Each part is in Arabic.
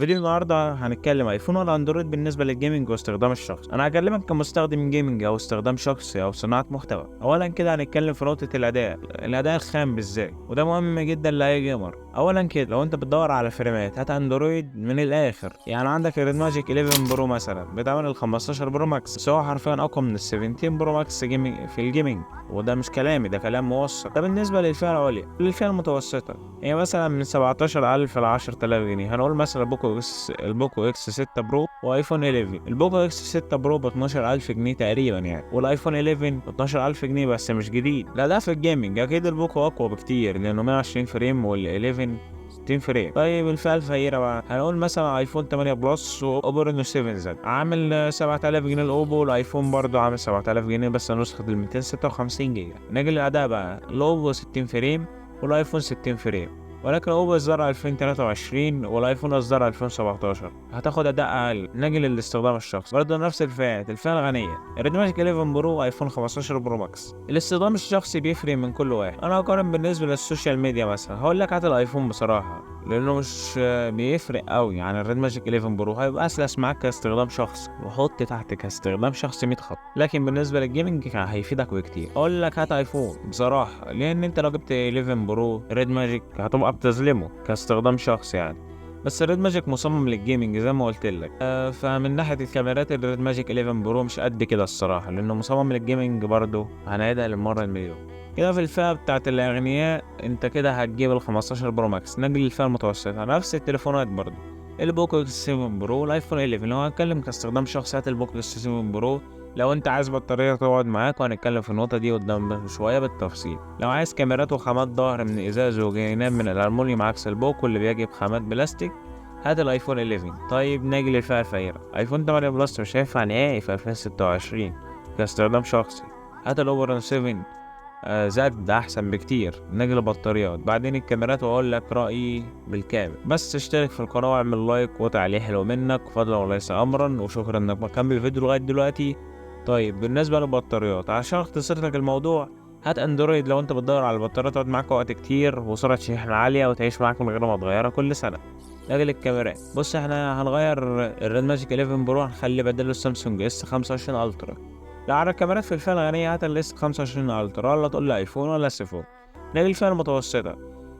فيديو النهارده هنتكلم ايفون ولا اندرويد بالنسبه للجيمنج واستخدام الشخص. انا هكلمك كمستخدم جيمنج او استخدام شخصي او صناعه محتوى. اولا كده هنتكلم في نقطه الاداء الخام بالذات، وده مهم جدا لاي جيمر. اولا كده لو انت بتدور على فريمات هات اندرويد من الاخر. يعني عندك الريد ماجيك 11 برو مثلا بتعمل ال 15 برو ماكس، بس هو حرفيا اقوى من ال 17 برو ماكس جيمنج في الجيمنج، وده مش كلامي، ده كلام موثق. ده بالنسبه للفئه العليا. للفئه المتوسطه يعني مثلا من 17,000 ل 10,000 جنيه هنقول مثلا البوكو اكس 6 برو وايفون 11. البوكو اكس 6 برو ب 12,000 جنيه تقريبا يعني، والايفون 11 ب 12,000 جنيه بس مش جديد. لا ده في الجيمنج اكيد البوكو اقوى بكتير لانه 120 فريم وال 11 60 فريم. طيب الفئة الفقيرة بقى هنقول مثلا ايفون 8 بلس واوبو رينو 7 زد عامل 7,000 جنيه الاوبو، والايفون برضه عامل 7,000 جنيه بس نسخة ال 256 جيجا. نيجي للأداء بقى، الاوبو 60 فريم والايفون 60 فريم، ولكن اوبو اصدار 2023 والايفون اصدار 2017 هتاخد اداء اقل. نجي للاستخدام الشخصي برضه نفس الفئة الغنيه، الريد ماجيك 11 برو وايفون 15 برو ماكس. الاستخدام الشخصي بيفرق من كل واحد. انا هقارن بالنسبه للسوشيال ميديا مثلا، هقول لك هات الايفون بصراحه لانه مش بيفرق قوي. يعني الريد ماجيك 11 برو هيبقى اسلس معاك كاستخدام شخصي، وحط تحت كاستخدام شخصي 100 خط، لكن بالنسبه للجيمنج هيفيدك بكتير. اقول لك هات ايفون بصراحه، لان انت لو جبت 11 برو ريد ماجيك هتبقى بتظلمه كاستخدام شخصي يعني. بس الريد ماجيك مصمم للجيمنج زي ما قلت لك. فمن ناحيه الكاميرات الريد ماجيك 11 برو مش قد كده الصراحه، لانه مصمم للجيمنج برضه هنعيدها للمره المليون. كده في الفئه بتاعت الاغنياء انت كده هتجيب ال 15 برو ماكس. نجي للفئه المتوسطه نفس التليفونات برضه، البوكو اكس 7 برو والايفون 11. لو هنتكلم كاستخدام شخصي هات البوكو اكس 7 برو لو انت عايز بطارية تقعد معاك، وهنتكلم في النقطة دي قدام شوية بالتفصيل. لو عايز كاميرات وخامات ظهر من ازاز وجناب من الالمونيوم عكس البوكو اللي بيجي بخامات بلاستيك هات الايفون 11. طيب نيجي للفئة الفقيرة، ايفون 8 بلس مش هينفع نهائي في 2026 كاستخدام شخصي. هات الاوبو رينو 7 زاد ده احسن بكتير. نجي للبطاريات بعدين الكاميرات واقول لك رايي بالكامل. بس اشترك في القناه واعمل لايك وتعليق حلو منك فضلا وليس امرا، وشكرا انك مكمل الفيديو لغايه دلوقتي. طيب بالنسبه للبطاريات عشان اختصر لك الموضوع هات اندرويد لو انت بتدور على البطاريه تقعد معاك وقت كتير وسرعه شحن عاليه وتعيش معاك من غير ما تغيرها كل سنه. نجي للكاميرات، بص احنا هنغير الريد ماجيك 11 برو، هنخلي بدله السامسونج اس 25 الترا. لا على الكاميرات في الفئة الغنية هات الاس 25 الترا، ولا تقول لي ايفون ولا سيفون. نيجي للفئة المتوسطة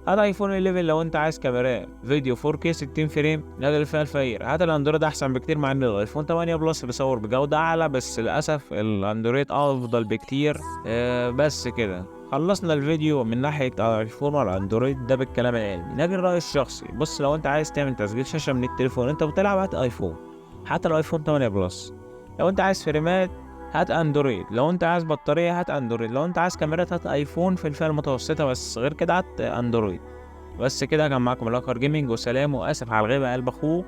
هات ايفون 11 لو انت عايز كاميرات فيديو 4K 60 فريم. نيجي للفئة الفقيرة هات الاندرويد احسن بكتير، مع ان الايفون 8 بلس بيصور بجودة اعلى، بس للاسف الاندرويد افضل بكتير. بس كده خلصنا الفيديو من ناحية ايفون ولا اندرويد ده بالكلام العلمي. نيجي الرأي الشخصي، بص لو انت عايز تعمل تسجيل شاشة من التليفون انت بتلعب هات ايفون، حتى الايفون 8 بلس. لو انت عايز فريمات هات اندرويد، لو انت عايز بطارية هات اندرويد، لو انت عايز كاميرات هات ايفون في الفئة المتوسطة، بس غير كده هات اندرويد. بس كده كان معاكم الاخر جيمنج، وسلام، واسف على الغيبة قلب اخوك.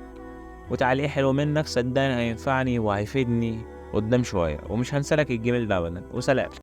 وتعليق حلو منك صدقني هينفعني وهيفيدني قدام شوية، ومش هنسالك الجيميل ده ابدا، وسلام.